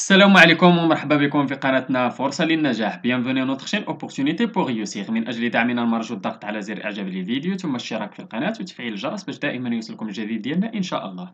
السلام عليكم ومرحبا بكم في قناتنا فرصة للنجاح. Bienvenue à notre chaîne Opportunité pour réussir. من أجل دعمنا المرجو الضغط على زر إعجاب للفيديو ثم الاشتراك في القناة وتفعيل الجرس باش دائما يوصلكم الجديد ديالنا إن شاء الله.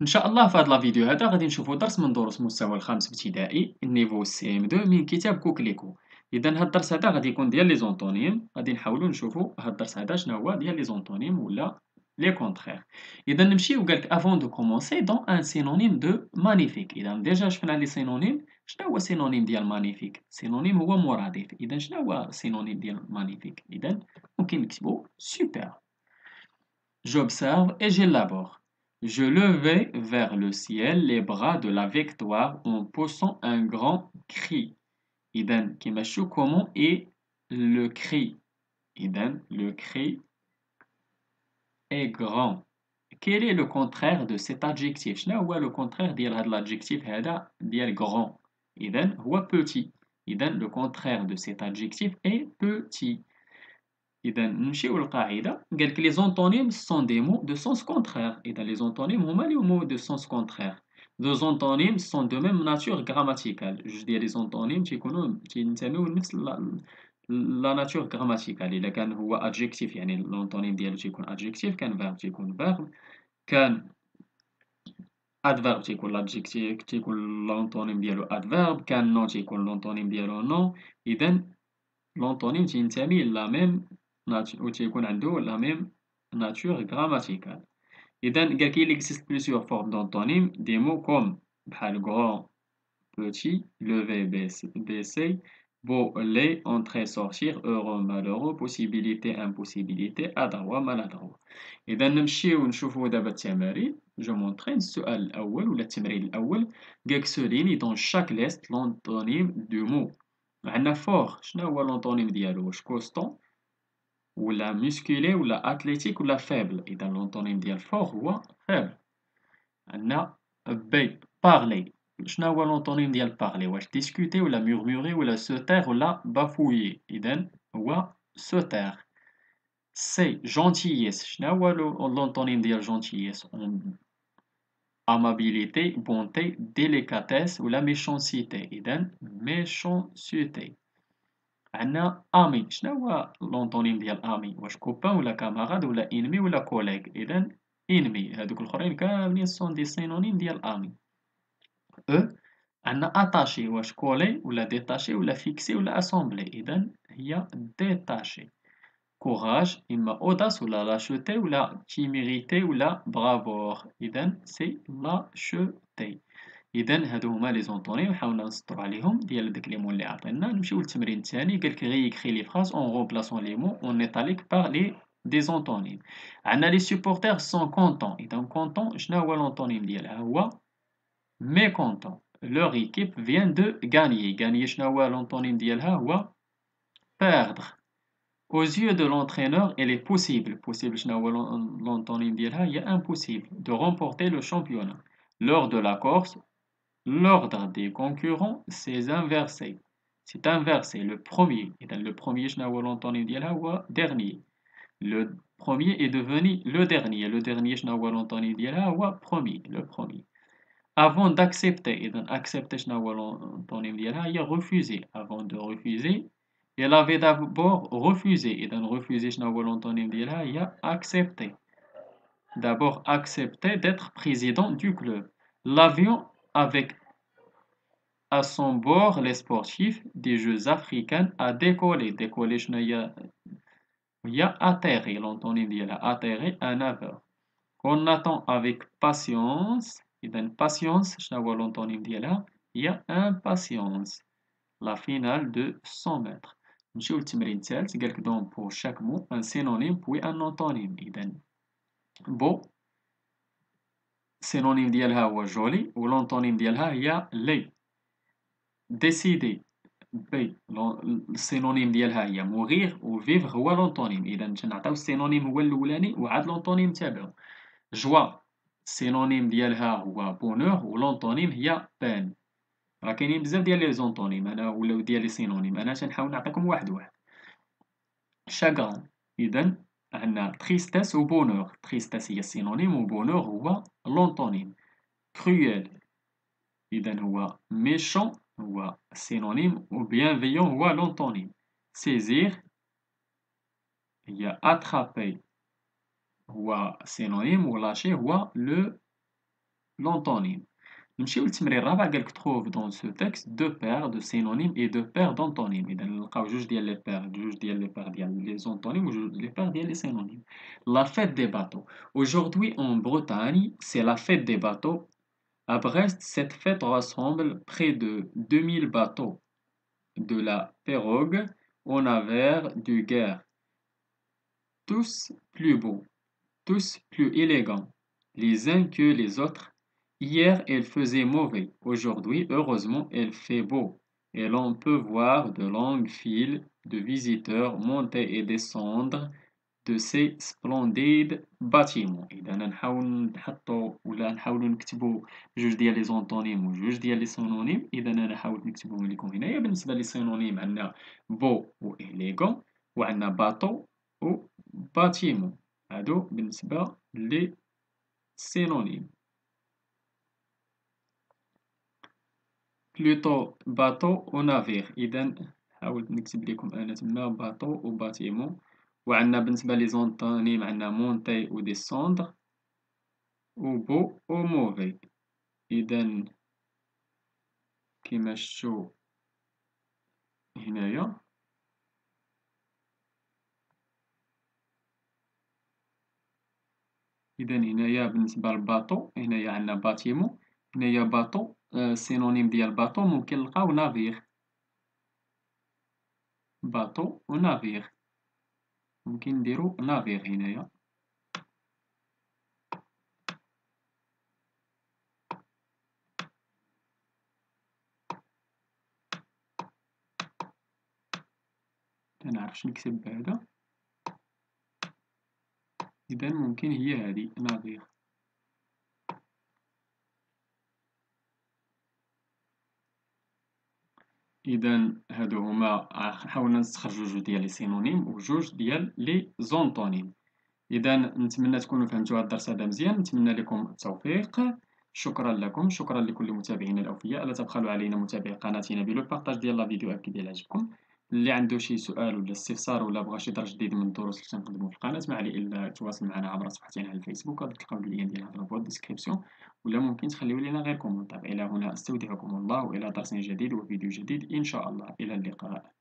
إن شاء الله في هذا الفيديو هذا غادي نشوفوا درس من دروس مستوى الخامس ابتدائي النيفو سي ام 2 من كتاب كوكليكو. إذا هذا الدرس هذا غادي يكون ديال لي زونطونيم، غادي نحاولوا نشوفوا هذا الدرس هذا شنو هو ديال لي زونطونيم ولا لي كونترير. إذا نمشيو قالك افون دو كومونسي دون ان سينونيم دو مانيفيك. إذا ديجا شفنا لي سينونيم. شنو هو سينونيم ديال مانيفيك؟ سينونيم هو مرادف. إذا شنو هو سينونيم ديال مانيفيك؟ إذا ممكن نكتبوا سوبر. J'observe et j'élabore. Je levai vers le ciel les bras de la victoire en poussant un grand cri. إذا كيما شو comment est le cri. إذا le cri est grand. Quel est le contraire de cet adjectif? شنو هو le contraire ديال هذا l'adjectif هذا ديال grand؟ إذا هو petit. إذا le contraire de cet adjectif est petit. إذا نمشيو للقاعدة قالك لي زونتونيم سون دي مو دو سونس كونترير. إذا لي زونتونيم هما لي مو دو سونس كونترير. دو زونتونيم سون دو ميم ناتور غراماتيكال. جوج ديال لي زونتونيم تينتميو لنفس لا ناتور غراماتيكال. إلا كان هو ادجيكتيف يعني لونتونيم ديالو تيكون ادجيكتيف، كان فيرب تيكون فيرب، كان ادفيرب تيكون لادجيكتيف تيكون لونتونيم ديالو ادفيرب، كان نون تيكون لونتونيم ديالو نون. إذا لونتونيم تينتمي لا ميم ou تيكون عنده la même nature grammaticale. إذا قالك il existe plusieurs formes d'antonymes, des mots comme بحال grand, petit, lever, baisser, beau, laid, entrer, sortir, heureux, malheureux, possibilité, impossibilité, adroit, maladroit. إذا نمشيو نشوفو دابا التمارين. جو مونطري السؤال الأول ولا التمرين الأول. قالك souligne dans chaque liste l'antonyme du mot. عندنا fort. شنو هو l'antonyme ديالو؟ واش constant ولا musculé ولا athlétique ولا faible؟ إذا l'antonyme ديال fort هو faible. عندنا B parler. شنو هو l'antonyme ديال parler؟ واش discuter ولا murmurer ولا se taire ولا bafouiller؟ إذا هو se taire. C gentillesse. شنو هو l'antonyme ديال gentillesse؟ amabilité, bonté, délicatesse ولا méchanceté؟ إذا méchanceté. عندنا امي. شنو هو لونطونيم ديال امي؟ واش كوبان ولا كاماراد ولا انمي ولا كوليغ؟ اذا انمي. هادوك الاخرين كاملين سون دي سينونيم ديال امي. او عندنا اتاشي. واش كولي ولا ديتاشي ولا فيكسي ولا اسامبلي؟ اذا هي ديتاشي. كوراج اما اوداس ولا لاشوتي ولا تيميريتي ولا برافور؟ اذا سي لاشوتي. إذا هادو هما لي زونطونيم حاولنا نسطرو عليهم ديال داك لي مون اللي عطينا. نمشيو للتمرين الثاني. قالك ريكري لي فراز اون رومبلاسون لي مو اون ايطاليك باغ لي دي زونطونيم. عندنا لي سوبورتير سون كونطون. إذا كونطون شنو هو لونطونيم ديالها؟ هو ميكونطون. لور ايكيب فيان دو غانيي. غانيي شنو هو لونطونيم ديالها؟ هو بيردر. aux yeux de l'entraîneur il est possible. possible شنو هو لونطونيم ديالها؟ هي impossible de remporter le championnat. lors de la course l'ordre des concurrents s'est inversé. C'est inversé. Le premier. Et dans le premier, je n'ai l'antonyme ديالها هو dernier. Le premier est devenu le dernier. Le dernier, je n'ai l'antonyme ديالها هو premier. Le premier. Avant d'accepter. Et dans accepter, je n'ai l'antonyme ديالها هي refuser. Avant de refuser, elle avait d'abord refusé. Et dans refuser, je n'ai l'antonyme ديالها هي accepter. D'abord accepter d'être président du club. L'avion avec à son bord les sportifs des Jeux africains a décollé. Décollé شنو هي؟ هي atterri. l'antonyme ديالها atterri à 9h. On attend avec patience. إذا patience شنو هو l'antonyme ديالها؟ هي impatience. La finale de 100 mètres. نمشيو للتمرين الثالث. قالك donc pour chaque mot un synonyme puis un antonyme. إذا beau synonyme ديالها هو joli و l'antonyme ديالها هي laid. décider. بي السينونيم ديالها هي مغير و فيفغ هو لونطونيم. اذا تنعطيو السينونيم هو الاولاني وعاد لونطونيم تابعو. جوا السينونيم ديالها هو بونور و لونطونيم هي بين. راه كاينين بزاف ديال لي زونطونيم انا ولا ديال لي سينونيم. انا تنحاول نعطيكم واحد واحد. شاغران. اذا عندنا tristesse و bonheur. tristesse هي السينونيم و bonheur هو l'antonime. cruel إذا هو méchant هو السينونيم و bienveillant هو l'antonime. saisir هي attraper هو السينونيم و lâcher هو l'antonime. نمشيو للتمرين الرابع قالك trouve dans ce texte deux paires de synonymes et deux paires d'antonymes. إذا نلقاو جوج ديال لي بير ديال لي زونتونيم و جوج لي بير ديال لي سينونيم. La fête des bateaux. Aujourd'hui en Bretagne, c'est la fête des bateaux. À Brest, cette fête rassemble près de 2000 bateaux, de la pirogue au navire du guerre, tous plus beaux, tous plus élégants, les uns que les autres. Hier, il faisait mauvais. Aujourd'hui, heureusement, il fait beau. Et l'on peut voir de longues files de visiteurs monter et descendre de ces splendides bâtiments. إذا نحاول نحطو ولا نحاولو نكتبو جوج ديال لي زونطونيم وجوج ديال لي سينونيم. إذا أنا نحاول نكتبهم لكم هنايا. بالنسبة لي سينونيم عندنا بو و إليغون، وعندنا باطو و باتيمون. هادو بالنسبة لي سينونيم. بلوتو باطو و نافير. إذا حاولت نكتب لكم أنا تما باطو و باتيمون. وعندنا بالنسبة لي زونطونيم عندنا مونتي و ديسوندر و بو و موفي. إذا كيما شفتو هنايا هنايا بالنسبة للباطو هنايا عندنا باتيمون. هنايا باطو السينونيم ديال باطو ممكن نلقاو نافير. باطو و نافير ممكن نديرو نافير هنايا. منعرفش نكتب بهذا. إذا ممكن هي هادي نافير. إذا هادو هما حاولنا نستخرجو جوج ديال لي سينونيم وجوج ديال لي زونطونيم. إذا نتمنى تكونوا فهمتوا هذا الدرس هذا مزيان. نتمنى لكم التوفيق. شكرا لكم. شكرا لكل متابعينا الأوفياء. لا تبخلوا علينا متابعي قناتنا بالبارطاج ديال لا فيديو أكيد إلا عجبكم. اللي عنده شي سؤال ولا استفسار ولا بغى شي درس جديد من الدروس اللي تنقدمو في القناة ما عليه إلا يتواصل معنا عبر صفحتنا على الفيسبوك. غادي تلقاو اللين ديالها في البوست ديسكريبسيون، ولا ممكن تخليو لينا غير كومونتير. إلى هنا أستودعكم الله وإلى درس جديد وفيديو جديد إن شاء الله. إلى اللقاء.